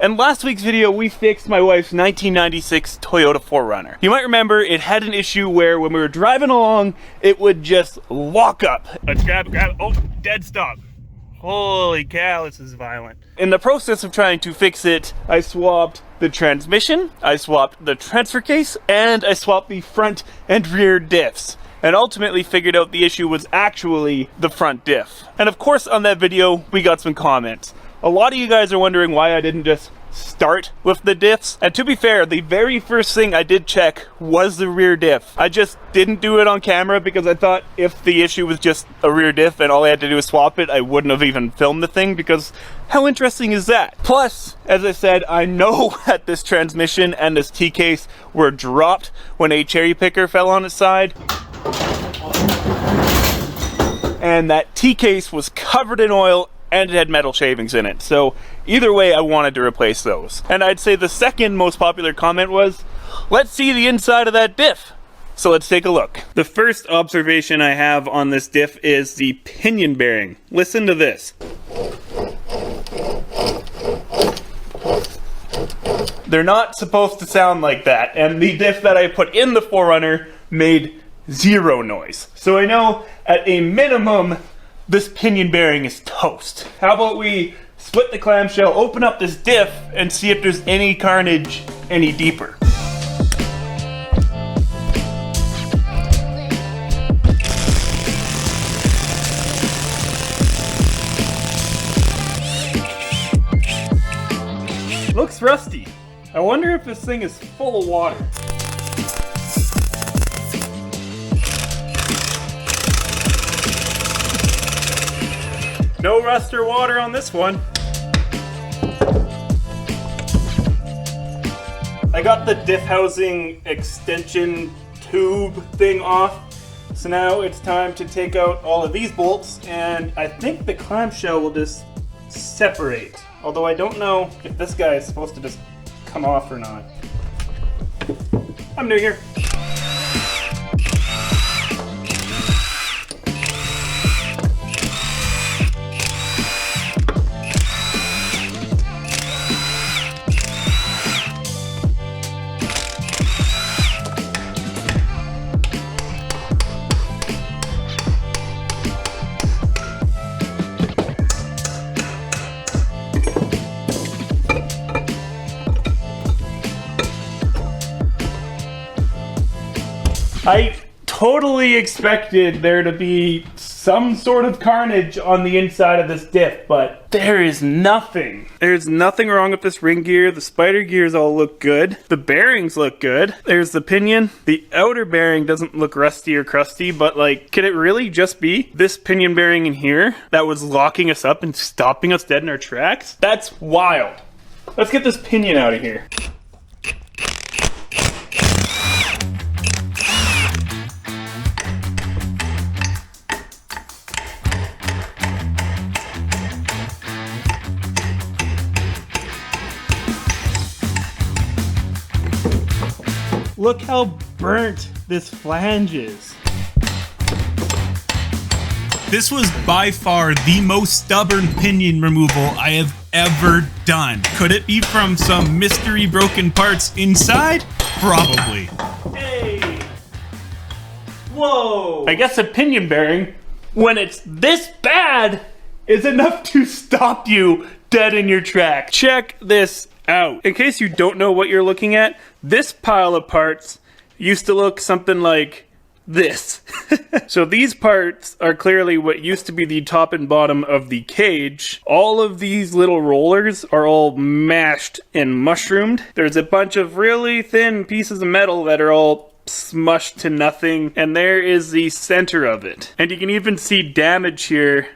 In last week's video, we fixed my wife's 1996 Toyota 4Runner. You might remember it had an issue where when we were driving along, it would just lock up. Let's grab, oh, dead stop. Holy cow, this is violent. In the process of trying to fix it, I swapped the transmission, I swapped the transfer case, and I swapped the front and rear diffs. And ultimately figured out the issue was actually the front diff. And of course on that video, we got some comments. A lot of you guys are wondering why I didn't just start with the diffs. And to be fair, the very first thing I did check was the rear diff. I just didn't do it on camera because I thought if the issue was just a rear diff and all I had to do was swap it, I wouldn't have even filmed the thing because how interesting is that? Plus, as I said, I know that this transmission and this T-case were dropped when a cherry picker fell on its side. And that T-case was covered in oil and it had metal shavings in it. So either way, I wanted to replace those. And I'd say the second most popular comment was, let's see the inside of that diff. So let's take a look. The first observation I have on this diff is the pinion bearing. Listen to this. They're not supposed to sound like that. And the diff that I put in the 4Runner made zero noise. So I know at a minimum, this pinion bearing is toast. How about we split the clamshell, open up this diff, and see if there's any carnage any deeper. Looks rusty. I wonder if this thing is full of water. No rust or water on this one. I got the diff housing extension tube thing off. So now it's time to take out all of these bolts, and I think the clamshell will just separate. Although I don't know if this guy is supposed to just come off or not. I'm new here. I totally expected there to be some sort of carnage on the inside of this diff, but there is nothing. There's nothing wrong with this ring gear. The spider gears all look good. The bearings look good. There's the pinion. The outer bearing doesn't look rusty or crusty, but like, could it really just be this pinion bearing in here that was locking us up and stopping us dead in our tracks? That's wild. Let's get this pinion out of here. Look how burnt this flange is. This was by far the most stubborn pinion removal I have ever done. Could it be from some mystery broken parts inside? Probably. Hey! Whoa! I guess a pinion bearing, when it's this bad, is enough to stop you dead in your track. Check this out. In case you don't know what you're looking at, this pile of parts used to look something like this. So these parts are clearly what used to be the top and bottom of the cage. All of these little rollers are all mashed and mushroomed. There's a bunch of really thin pieces of metal that are all smushed to nothing, and there is the center of it. And you can even see damage here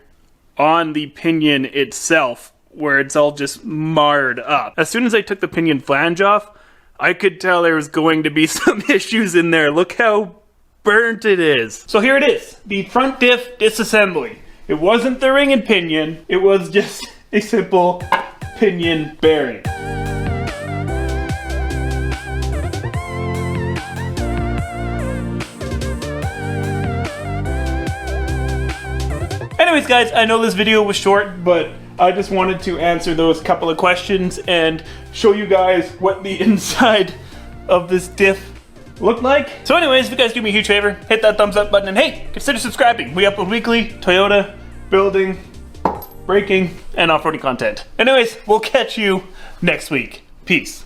on the pinion itself, where it's all just marred up. As soon as I took the pinion flange off, I could tell there was going to be some issues in there. Look how burnt it is. So here it is, the front diff disassembly. It wasn't the ring and pinion, it was just a simple pinion bearing. Anyways guys, I know this video was short, but I just wanted to answer those couple of questions and show you guys what the inside of this diff looked like. So anyways, if you guys do me a huge favor, hit that thumbs up button, and hey, consider subscribing. We upload weekly Toyota, building, braking, and off-roading content. Anyways, we'll catch you next week. Peace.